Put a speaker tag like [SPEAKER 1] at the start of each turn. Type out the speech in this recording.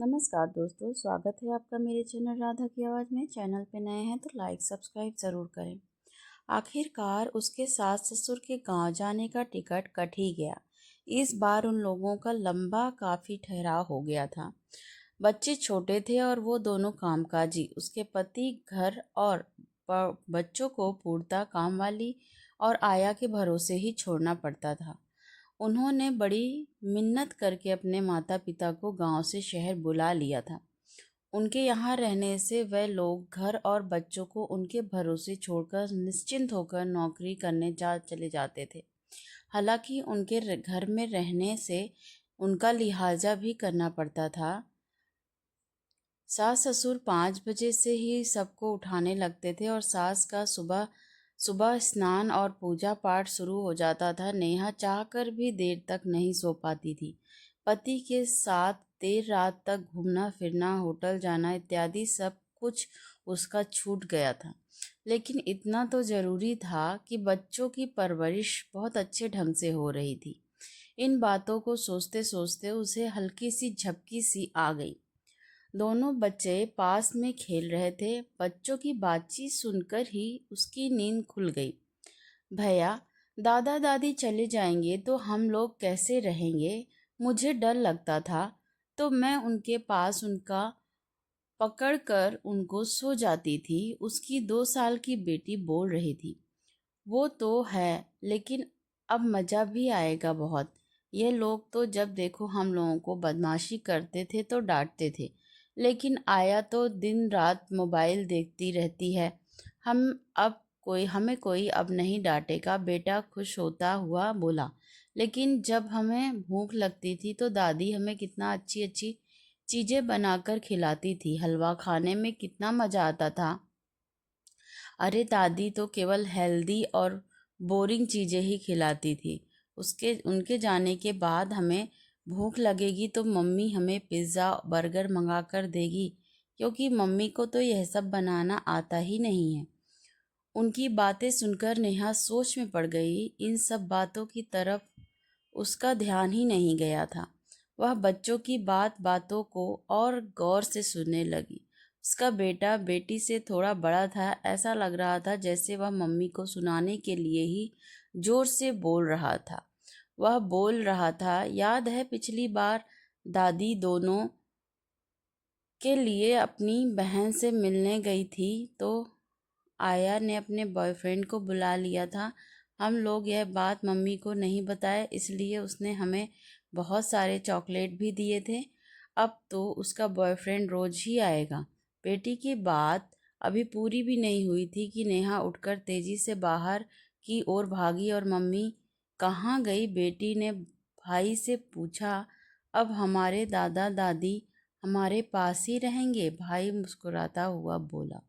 [SPEAKER 1] नमस्कार दोस्तों, स्वागत है आपका मेरे चैनल राधा की आवाज़ में। चैनल पे नए हैं तो लाइक सब्सक्राइब ज़रूर करें। आखिरकार उसके सास ससुर के गांव जाने का टिकट कट ही गया। इस बार उन लोगों का लंबा काफ़ी ठहराव हो गया था। बच्चे छोटे थे और वो दोनों कामकाजी। उसके पति घर और बच्चों को पूर्णतः काम वाली और आया के भरोसे ही छोड़ना पड़ता था। उन्होंने बड़ी मिन्नत करके अपने माता पिता को गांव से शहर बुला लिया था। उनके यहाँ रहने से वह लोग घर और बच्चों को उनके भरोसे छोड़कर निश्चिंत होकर नौकरी करने चले जाते थे। हालांकि उनके घर में रहने से उनका लिहाजा भी करना पड़ता था। सास ससुर 5 बजे से ही सबको उठाने लगते थे और सास का सुबह सुबह स्नान और पूजा पाठ शुरू हो जाता था। नेहा चाहकर भी देर तक नहीं सो पाती थी। पति के साथ देर रात तक घूमना फिरना, होटल जाना इत्यादि सब कुछ उसका छूट गया था। लेकिन इतना तो जरूरी था कि बच्चों की परवरिश बहुत अच्छे ढंग से हो रही थी। इन बातों को सोचते सोचते उसे हल्की सी झपकी सी आ गई। दोनों बच्चे पास में खेल रहे थे। बच्चों की बातचीत सुनकर ही उसकी नींद खुल गई। भैया, दादा दादी चले जाएंगे तो हम लोग कैसे रहेंगे? मुझे डर लगता था तो मैं उनके पास उनका पकड़कर उनको सो जाती थी। उसकी 2 साल की बेटी बोल रही थी। वो तो है, लेकिन अब मज़ा भी आएगा बहुत। ये लोग तो जब देखो हम लोगों को बदमाशी करते थे तो डांटते थे, लेकिन आया तो दिन रात मोबाइल देखती रहती है। हम अब हमें कोई अब नहीं डांटेगा, बेटा खुश होता हुआ बोला। लेकिन जब हमें भूख लगती थी तो दादी हमें कितना अच्छी अच्छी चीज़ें बनाकर खिलाती थी। हलवा खाने में कितना मज़ा आता था। अरे दादी तो केवल हेल्दी और बोरिंग चीज़ें ही खिलाती थी। उसके उनके जाने के बाद हमें भूख लगेगी तो मम्मी हमें पिज़्ज़ा बर्गर मंगा कर देगी, क्योंकि मम्मी को तो यह सब बनाना आता ही नहीं है। उनकी बातें सुनकर नेहा सोच में पड़ गई। इन सब बातों की तरफ उसका ध्यान ही नहीं गया था। वह बच्चों की बातों को और गौर से सुनने लगी। उसका बेटा बेटी से थोड़ा बड़ा था। ऐसा लग रहा था जैसे वह मम्मी को सुनाने के लिए ही जोर से बोल रहा था। वह बोल रहा था, याद है पिछली बार दादी दोनों के लिए अपनी बहन से मिलने गई थी तो आया ने अपने बॉयफ्रेंड को बुला लिया था। हम लोग यह बात मम्मी को नहीं बताए, इसलिए उसने हमें बहुत सारे चॉकलेट भी दिए थे। अब तो उसका बॉयफ्रेंड रोज ही आएगा। बेटी की बात अभी पूरी भी नहीं हुई थी कि नेहा उठकर तेजी से बाहर की ओर भागी। और मम्मी कहाँ गई? बेटी ने भाई से पूछा। अब हमारे दादा दादी हमारे पास ही रहेंगे, भाई मुस्कुराता हुआ बोला।